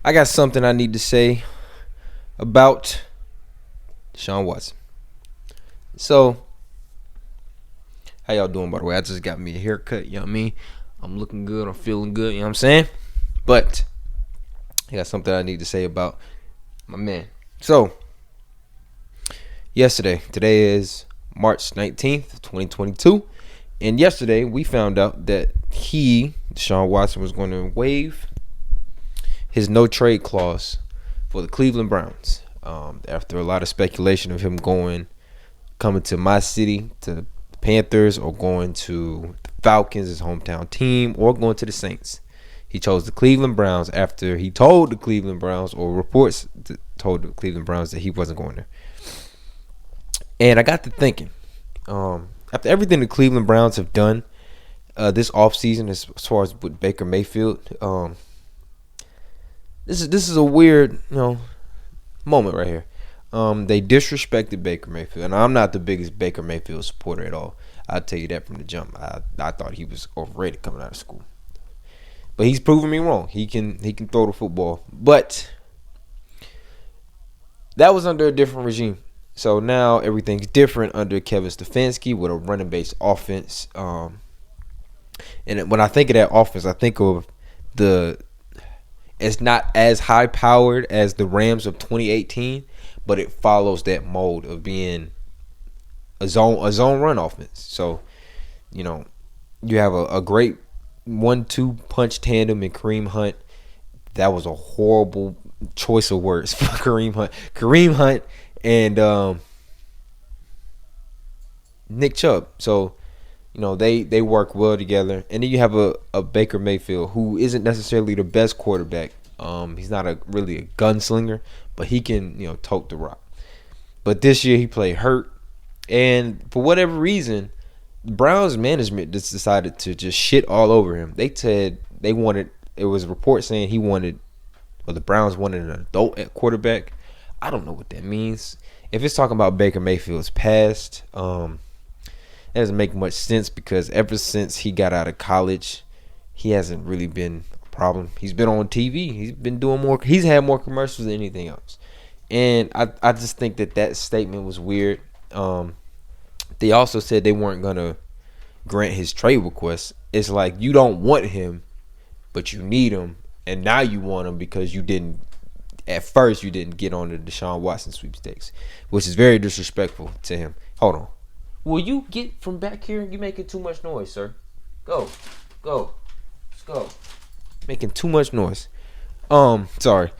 I got something I need to say about Deshaun Watson. So, how y'all doing, by the way? I just got me a haircut, you know what I mean? I'm looking good, I'm feeling good, you know what I'm saying? But, I got something I need to say about my man. So, today is March 19th, 2022. And yesterday, we found out that Deshaun Watson, was going to waive his no trade clause for the Cleveland Browns. After a lot of speculation of him coming to my city, to the Panthers, or going to the Falcons, his hometown team, or going to the Saints. He chose the Cleveland Browns after he told the Cleveland Browns, or reports told the Cleveland Browns, that he wasn't going there. And I got to thinking, after everything the Cleveland Browns have done this offseason, as far as with Baker Mayfield, this is a weird, moment right here. They disrespected Baker Mayfield, and I'm not the biggest Baker Mayfield supporter at all. I'll tell you that from the jump. I thought he was overrated coming out of school, but he's proven me wrong. He can throw the football, but that was under a different regime. So now everything's different under Kevin Stefanski with a running based offense. And when I think of that offense, I think of it's not as high powered as the Rams of 2018, but it follows that mold of being a zone run offense. So, you have a great 1-2 punch tandem in Kareem Hunt. That was a horrible choice of words for Kareem Hunt. Kareem Hunt and Nick Chubb. So, they work well together. And then you have a Baker Mayfield who isn't necessarily the best quarterback. He's not really a gunslinger, but he can, tote the rock. But this year he played hurt. And for whatever reason, the Browns management just decided to just shit all over him. They said it was a report saying the Browns wanted an adult at quarterback. I don't know what that means. If it's talking about Baker Mayfield's past, that doesn't make much sense, because ever since he got out of college, he hasn't really been a problem. He's been on TV. He's been doing more. He's had more commercials than anything else. And I just think that statement was weird. They also said they weren't going to grant his trade request. It's like, you don't want him, but you need him. And now you want him because at first you didn't get on the Deshaun Watson sweepstakes, which is very disrespectful to him. Hold on. Will you get from back here? You're making too much noise, sir. Go. Let's go. Making too much noise. Sorry.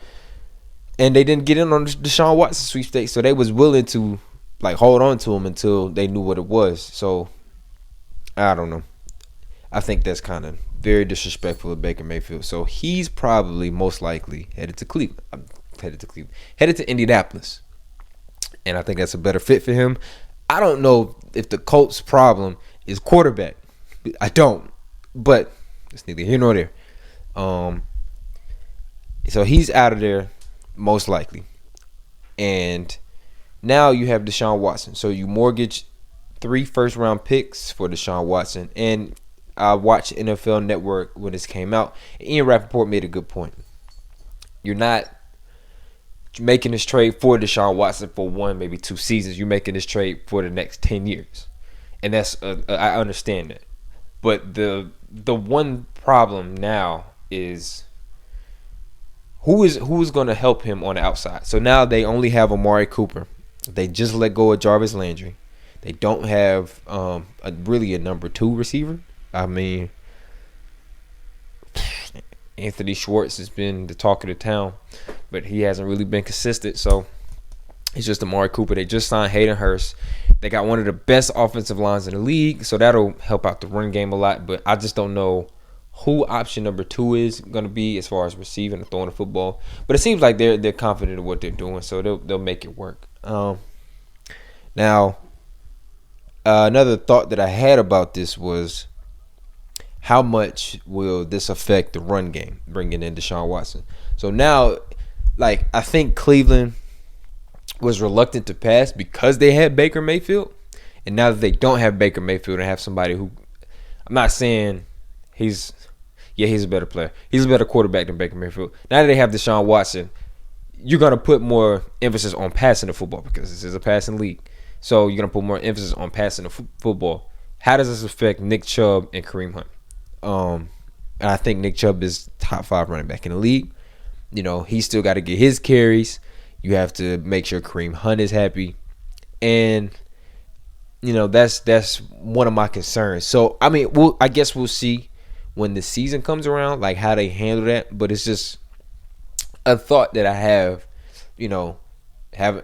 And they didn't get in on the Deshaun Watson sweepstakes, so they was willing to hold on to him until they knew what it was. So I don't know. I think that's kind of very disrespectful of Baker Mayfield. So he's probably most likely headed to Indianapolis. And I think that's a better fit for him. I don't know if the Colts' problem is quarterback. I don't. But it's neither here nor there. So he's out of there, most likely. And now you have Deshaun Watson. So you mortgage 3 first-round picks for Deshaun Watson. And I watched NFL Network when this came out. Ian Rappaport made a good point. You're not making this trade for Deshaun Watson for 1, maybe 2 seasons. You're making this trade for the next 10 years. And that's I understand that. But the one problem now is who is going to help him on the outside. So now they only have Amari Cooper. They just let go of Jarvis Landry. They don't have really a number 2 receiver. I mean, Anthony Schwartz has been the talk of the town, but he hasn't really been consistent. So it's just Amari Cooper. They just signed Hayden Hurst. They got one of the best offensive lines in the league, so that'll help out the run game a lot. But I just don't know who option number 2 is going to be as far as receiving and throwing the football. But it seems like they're confident in what they're doing, so they'll make it work. Now, another thought that I had about this was, how much will this affect the run game, bringing in Deshaun Watson? So now, I think Cleveland was reluctant to pass because they had Baker Mayfield. And now that they don't have Baker Mayfield and have somebody who, I'm not saying he's Yeah, he's a better player. He's a better quarterback than Baker Mayfield. Now that they have Deshaun Watson, you're gonna put more emphasis on passing the football because this is a passing league. So you're gonna put more emphasis on passing the football. How does this affect Nick Chubb and Kareem Hunt? And I think Nick Chubb is top 5 running back in the league. He still got to get his carries. You have to make sure Kareem Hunt is happy, and that's one of my concerns. So I mean, I guess we'll see when the season comes around, like how they handle that. But it's just a thought that I have,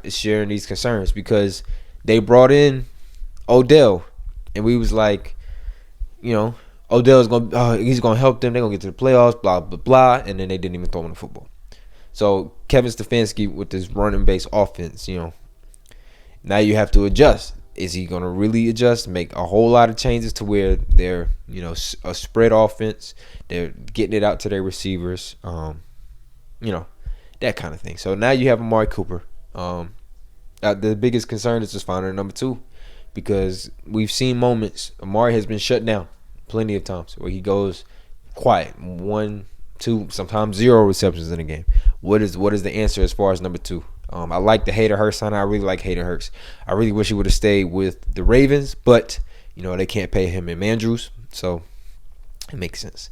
sharing these concerns because they brought in Odell, and we was like, Odell's he's gonna help them. They're gonna get to the playoffs, blah blah blah, and then they didn't even throw him the football. So Kevin Stefanski with this running base offense, now you have to adjust. Is he gonna really adjust? Make a whole lot of changes to where they're a spread offense. They're getting it out to their receivers, that kind of thing. So now you have Amari Cooper. The biggest concern is just finding a number 2. Because we've seen moments, Amari has been shut down plenty of times where he goes quiet, 1, 2, sometimes 0 receptions in a game. What is the answer as far as number 2? I like the Hayden Hurst sign. I really like Hayden Hurst. I really wish he would have stayed with the Ravens, but they can't pay him in Andrews, so it makes sense.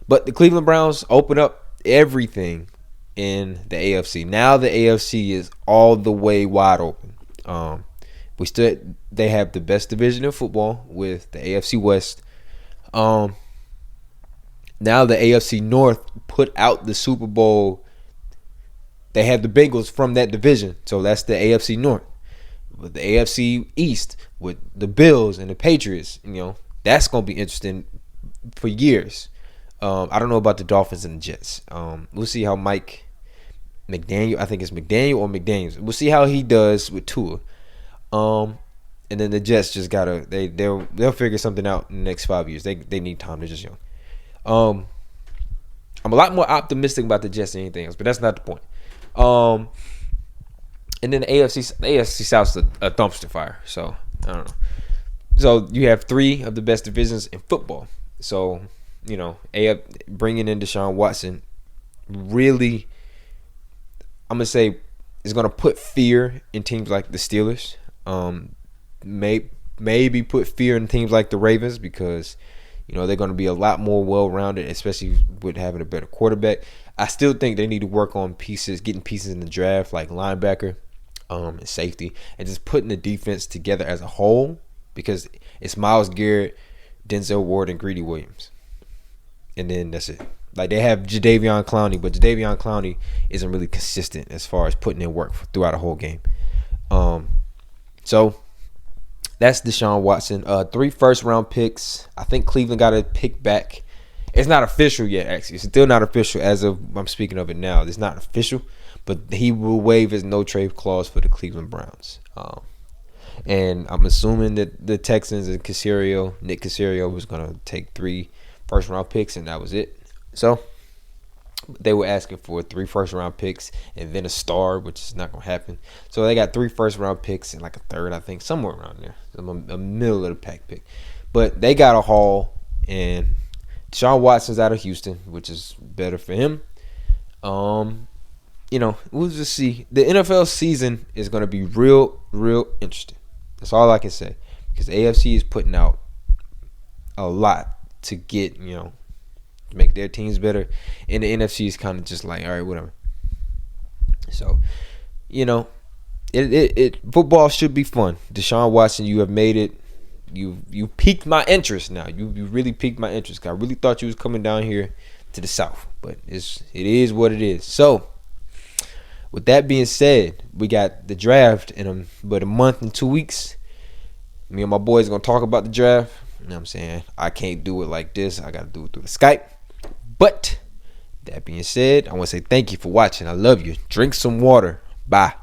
But the Cleveland Browns open up everything in the AFC. Now the AFC is all the way wide open. They have the best division in football with the AFC West. Now the AFC North put out the Super Bowl. They have the Bengals from that division, so that's the AFC North. With the AFC East with the Bills and the Patriots, that's gonna be interesting for years. I don't know about the Dolphins and the Jets. We'll see how Mike McDaniel. I think it's McDaniel or McDaniels. We'll see how he does with Tua. And then the Jets just gotta they'll figure something out in the next 5 years. They need time. They're just young. I'm a lot more optimistic about the Jets than anything else, but that's not the point. And then the AFC South's a dumpster fire. So I don't know. So you have 3 of the best divisions in football. So bringing in Deshaun Watson really, I'm gonna say, is gonna put fear in teams like the Steelers. Maybe put fear in teams like the Ravens because they're going to be a lot more well-rounded, especially with having a better quarterback. I still think they need to work on getting pieces in the draft like linebacker, and safety, and just putting the defense together as a whole because it's Myles Garrett, Denzel Ward, and Greedy Williams, and then that's it. Like they have Jadeveon Clowney, but Jadeveon Clowney isn't really consistent as far as putting in work throughout a whole game. So that's Deshaun Watson. 3 first-round picks. I think Cleveland got a pick back. It's not official yet, actually. It's still not official as of I'm speaking of it now. It's not official, but he will waive his no-trade clause for the Cleveland Browns. And I'm assuming that the Texans and Nick Caserio was going to take 3 first-round picks, and that was it. So they were asking for 3 first-round picks and then a star, which is not going to happen. So they got 3 first-round picks and like a third, I think, somewhere around there. A middle of the pack pick. But they got a haul, and Deshaun Watson's out of Houston, which is better for him. We'll just see. The NFL season is going to be real, real interesting. That's all I can say. Because the AFC is putting out a lot to get, make their teams better, and the NFC is kind of just like, all right, whatever. So, football should be fun. Deshaun Watson, you have made it. You piqued my interest. Now you really piqued my interest. I really thought you was coming down here to the South, but it is what it is. So, with that being said, we got the draft in about a month and 2 weeks. Me and my boys are gonna talk about the draft. You know what I'm saying? I can't do it like this. I gotta do it through the Skype. But that being said, I want to say thank you for watching. I love you. Drink some water. Bye.